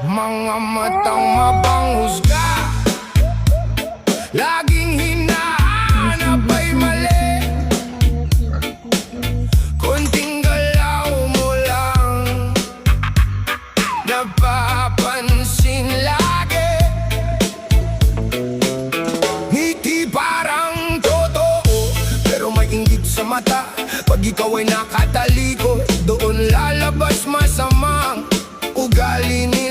Mga matang mapanghusga, laging hinahanap ay mali. Konting galaw mo lang napapansin lagi. Ngiti parang totoo, pero may inggit sa mata. Pag ikaw ay nakatalikod, doon lalabas masamang ugali nila.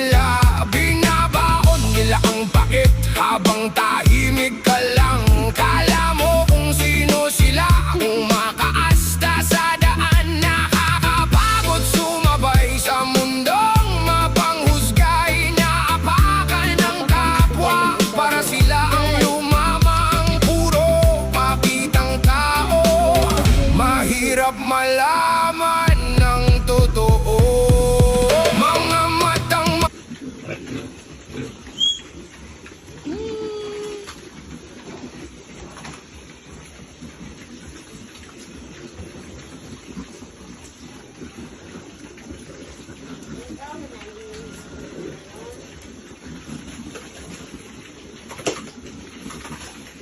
Binabaon nila ang pakit habang tahimik ka lang. Kala mo kung sino sila, kung makaasta sa daan. Nakakapagod sumabay sa mundong mapanghusga. Inaapakan ng kapwa para sila ang lumamang. Puro pakitang tao, mahirap malaman ng totoo. Mga matang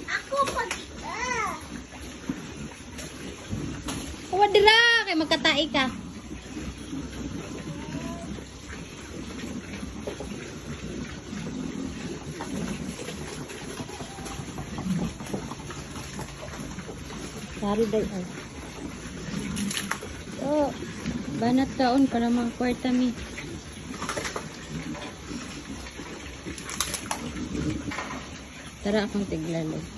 Ako pag Huwag dira, kay magkatai ka. Sorry day ay. Oh, banat kaon para mga kwarta mi. Tara akong tiglalog.